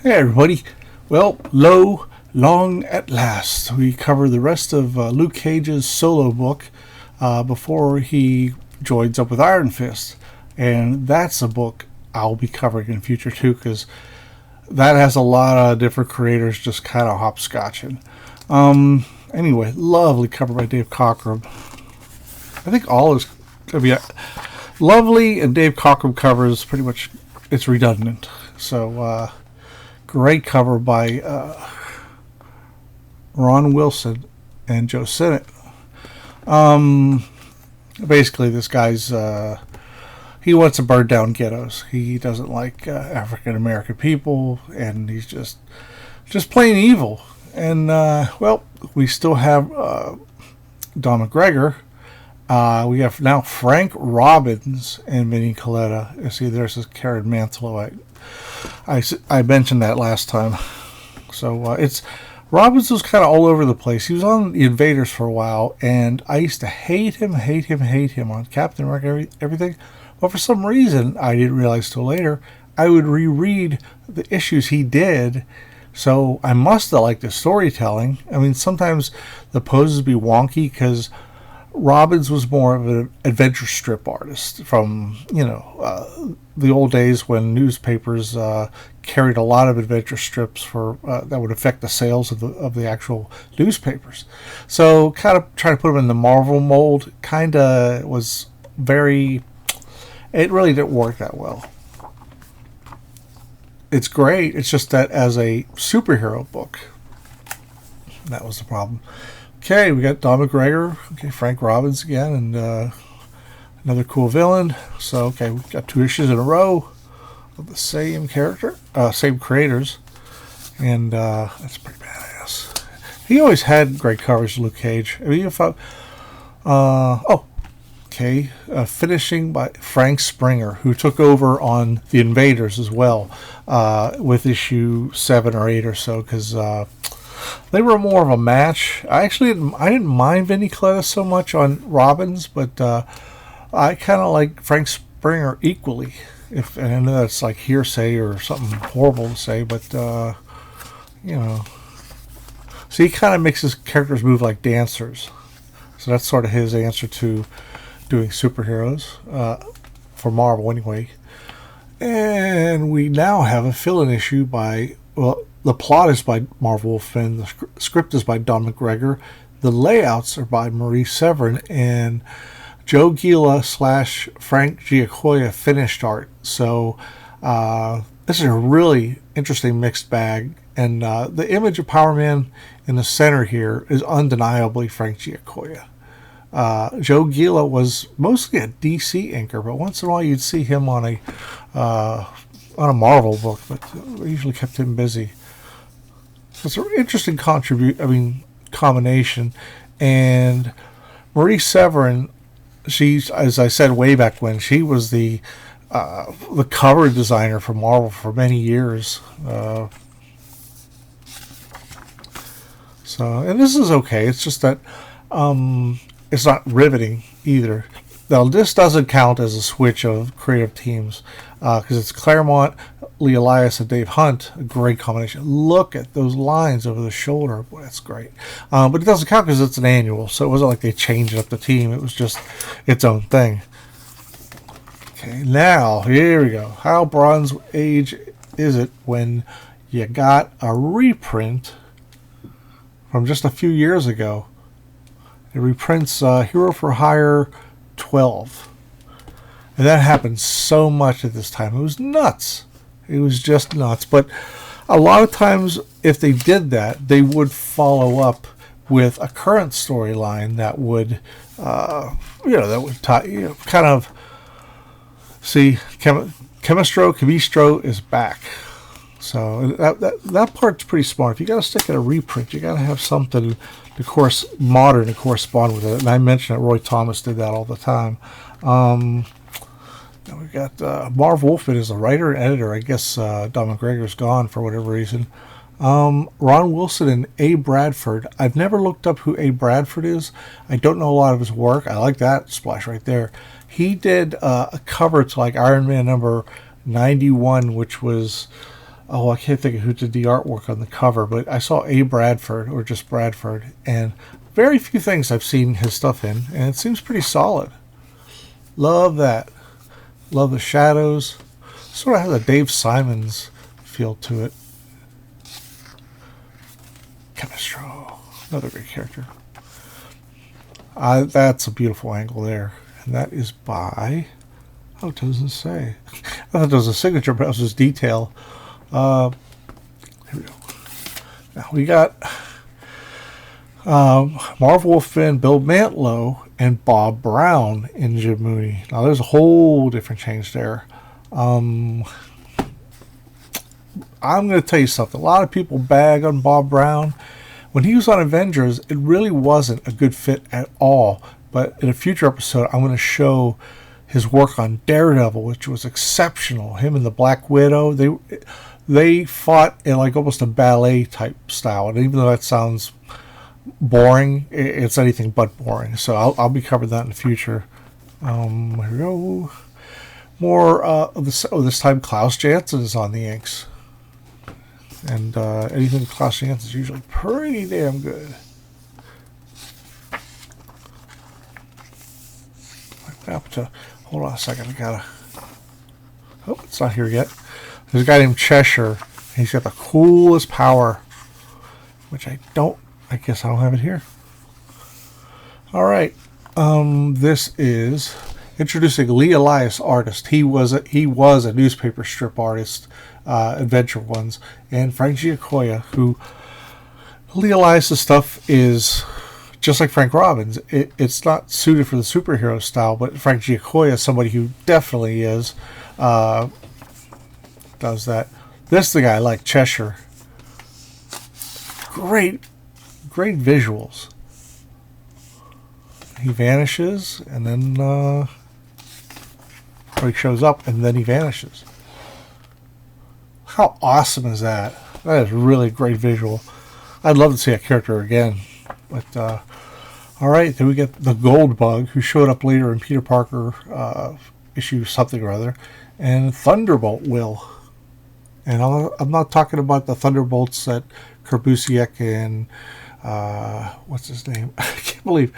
Hey everybody. Well, long at last. We cover the rest of Luke Cage's solo book before he joins up with Iron Fist. And that's a book I'll be covering in future too, because that has a lot of different creators just kind of hopscotching. Anyway, lovely cover by Dave Cockrum. I think all is going to be lovely, and Dave Cockrum covers pretty much, it's redundant. So, great cover by Ron Wilson and Joe Sinnott. Basically, this guy's he wants to burn down ghettos. He doesn't like African American people, and he's just plain evil. And well, we still have Don McGregor. We have now Frank Robbins and Vinnie Coletta. You see, there's this Karen Mantlo. I mentioned that last time. So it's Robbins was kind of all over the place. He was on the Invaders for a while, and I used to hate him on Captain America, everything. But for some reason, I didn't realize till later, I would reread the issues he did. So I must have liked the storytelling. I mean, sometimes the poses be wonky because Robbins was more of an adventure strip artist from, the old days when newspapers carried a lot of adventure strips for that would affect the sales of the actual newspapers. So kind of trying to put him in the Marvel mold kind of was it really didn't work that well. It's great. It's just that as a superhero book, that was the problem. Okay, we got Don McGregor. Okay, Frank Robbins again, and another cool villain. So, okay, we've got 2 issues in a row of the same character, same creators, and that's pretty badass. He always had great covers, Luke Cage. I mean, finishing by Frank Springer, who took over on the Invaders as well, with issue 7 or 8 or so, because they were more of a match. I didn't mind Vinnie Coletta so much on Robbins, but I kind of like Frank Springer equally. And I know that's like hearsay or something horrible to say, but so he kind of makes his characters move like dancers. So that's sort of his answer to doing superheroes for Marvel, anyway. And we now have a fill-in issue by the plot is by Marv Wolfman. The script is by Don McGregor. The layouts are by Maurice Severin, and Joe Gila / Frank Giacoia finished art. So this is a really interesting mixed bag. And the image of Power Man in the center here is undeniably Frank Giacoia. Joe Gila was mostly a DC inker, but once in a while you'd see him on a Marvel book, but we usually kept him busy. So it's an interesting combination. And Marie Severin, she's, as I said way back when, she was the cover designer for Marvel for many years. And this is okay. It's just that it's not riveting either. Now, this doesn't count as a switch of creative teams because it's Claremont, Lee Elias, and Dave Hunt. A great combination. Look at those lines over the shoulder. Boy, that's great. But it doesn't count because it's an annual, so it wasn't like they changed up the team. It was just its own thing. Okay, now, here we go. How Bronze Age is it when you got a reprint from just a few years ago? It reprints Hero for Hire 12. And that happened so much at this time. It was nuts. It was just nuts. But a lot of times, if they did that, they would follow up with a current storyline that would, kind of see, Chemistro is back. So that part's pretty smart. If you got to stick at a reprint, you got to have something modern to correspond with it. And I mentioned that Roy Thomas did that all the time. We've got Marv Wolfman is the writer and editor. I guess Don McGregor's gone for whatever reason. Ron Wilson and A. Bradford. I've never looked up who A. Bradford is. I don't know a lot of his work. I like that splash right there. He did a cover to like Iron Man number 91, which was oh, I can't think of who did the artwork on the cover, but I saw A. Bradford, or just Bradford, and very few things I've seen his stuff in, and it seems pretty solid. Love that. Love the shadows. Sort of has a Dave Simons feel to it. Canestro, another great character. That's a beautiful angle there, and that is by. Oh, it doesn't say. I thought there was a signature, but it was just detail. Here we go. Now we got Marv Wolfman, Bill Mantlo, and Bob Brown in Jim Mooney. Now there's a whole different change there. I'm going to tell you something. A lot of people bag on Bob Brown. When he was on Avengers, it really wasn't a good fit at all. But in a future episode, I'm going to show his work on Daredevil, which was exceptional. Him and the Black Widow, they fought in like almost a ballet type style. And even though that sounds boring, it's anything but boring. So I'll be covering that in the future. Here we go. More of this time, Klaus Janson is on the inks. And anything Klaus Janson is usually pretty damn good. Hold on a second. I gotta. Oh, it's not here yet. There's a guy named Cheshire. He's got the coolest power, which I guess I don't have it here. All right. This is introducing Lee Elias, artist. He was a newspaper strip artist, Adventure Ones, and Frank Giacoia, who Lee Elias' stuff is just like Frank Robbins. It's not suited for the superhero style, but Frank Giacoia, somebody who definitely is, does that. This is the guy I like, Cheshire. Great visuals. He vanishes, and then he shows up, and then he vanishes. How awesome is that? That is really great visual. I'd love to see that character again. But all right, then we get the Gold Bug, who showed up later in Peter Parker issue something or other, and Thunderbolt Will. And I'm not talking about the Thunderbolts that Kurt Busiek and what's his name? I can't believe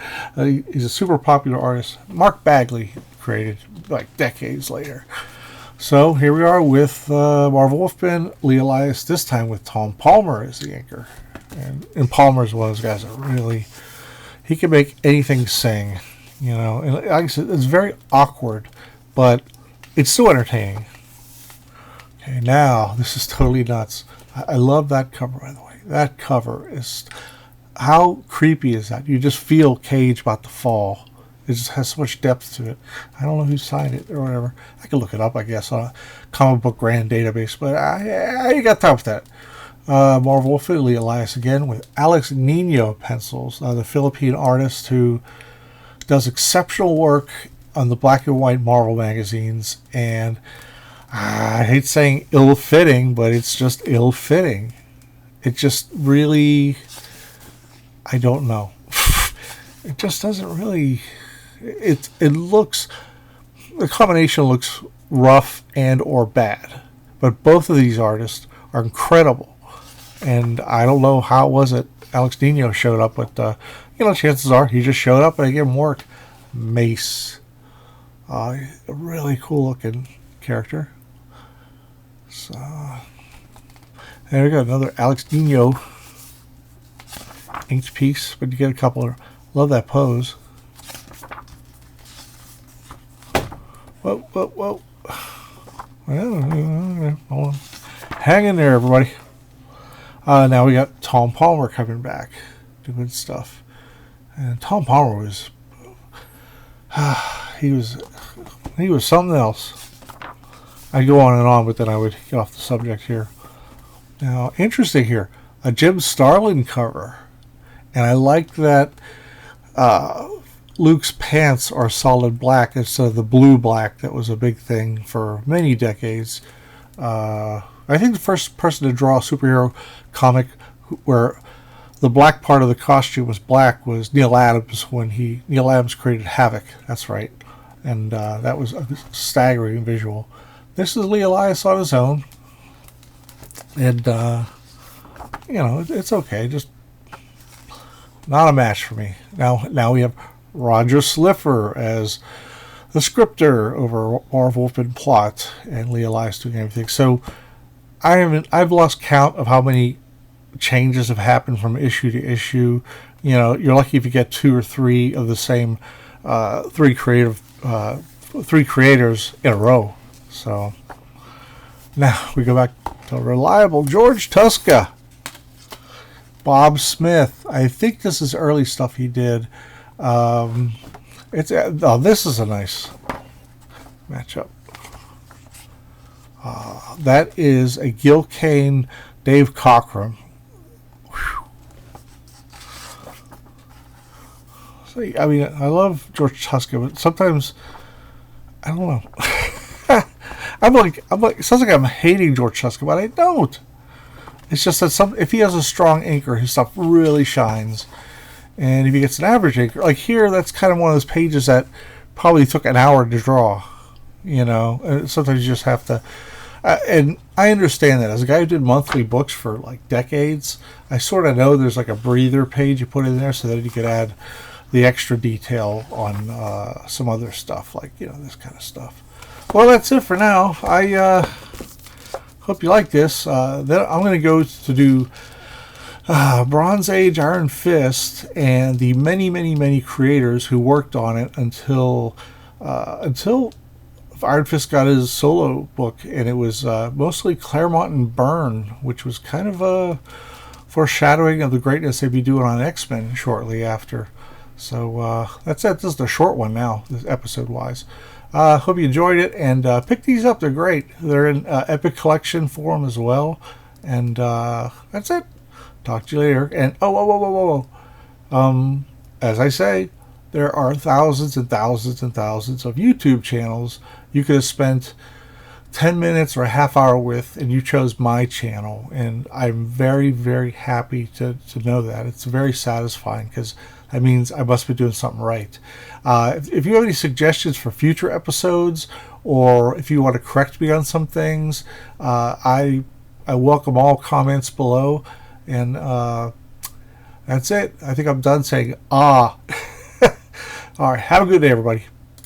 he's a super popular artist. Mark Bagley created like decades later. So here we are with Marv Wolfman, Lee Elias, this time with Tom Palmer as the inker. And Palmer's one of those guys that really, he can make anything sing, you know. And like I said, it's very awkward, but it's still entertaining. Okay, now this is totally nuts. I love that cover, by the way. That cover is, how creepy is that? You just feel Cage about to fall. It just has so much depth to it. I don't know who signed it or whatever. I can look it up, I guess, on a comic book grand database, but I ain't got time for that. Marv Wolfman, Lee Elias again with Alex Nino pencils, the Philippine artist who does exceptional work on the black and white Marvel magazines, and I hate saying ill-fitting, but it's just ill-fitting. It just really, I don't know. It just doesn't really, it looks, the combination looks rough and or bad, but both of these artists are incredible. And I don't know how it was that Alex Nino showed up, but chances are he just showed up and I gave him work. Mace, a really cool looking character. So there we go, another Alex Nino inked piece, but you get a couple of, love that pose. Whoa. Well, hold on. Hang in there, everybody. Now we got Tom Palmer coming back, doing stuff. And Tom Palmer was, he was something else. I'd go on and on, but then I would get off the subject here. Now, interesting here, a Jim Starlin cover. And I like that Luke's pants are solid black instead of the blue black that was a big thing for many decades. I think the first person to draw a superhero comic where the black part of the costume was black was Neil Adams, when Neil Adams created Havoc. That's right. And that was a staggering visual. This is Lee Elias on his own. And it's okay. Just not a match for me. Now we have Roger Slipher as the scripter over Marv Wolfman plot, and Leah Elias doing everything. So I've lost count of how many changes have happened from issue to issue. You're lucky if you get 2 or 3 of the same three creators in a row. So now we go back to reliable George Tuska. Bob Smith. I think this is early stuff he did. This is a nice matchup. That is a Gil Kane, Dave Cockrum. So, I mean, I love George Tuska, but sometimes I don't know. I'm like, it sounds like I'm hating George Tuska, but I don't. It's just that if he has a strong anchor, his stuff really shines. And if he gets an average anchor, like here, that's kind of one of those pages that probably took an hour to draw. Sometimes you just have to. And I understand that. As a guy who did monthly books for like decades, I sort of know there's like a breather page you put in there so that you could add the extra detail on some other stuff, like, this kind of stuff. Well, that's it for now. I hope you like this. Then I'm going to go to do Bronze Age Iron Fist and the many, many, many creators who worked on it until Iron Fist got his solo book, and it was mostly Claremont and Byrne, which was kind of a foreshadowing of the greatness they'd be doing on X-Men shortly after. So that's it. This is the short one now, this episode-wise. Hope you enjoyed it, and pick these up. They're great. They're in Epic Collection form as well. And that's it. Talk to you later. And as I say, there are thousands and thousands and thousands of YouTube channels you could have spent 10 minutes or a half hour with, and you chose my channel. And I'm very, very happy to know that. It's very satisfying, because that means I must be doing something right. If you have any suggestions for future episodes, or if you want to correct me on some things, I welcome all comments below. And that's it. I think I'm done saying ah. All right. Have a good day, everybody.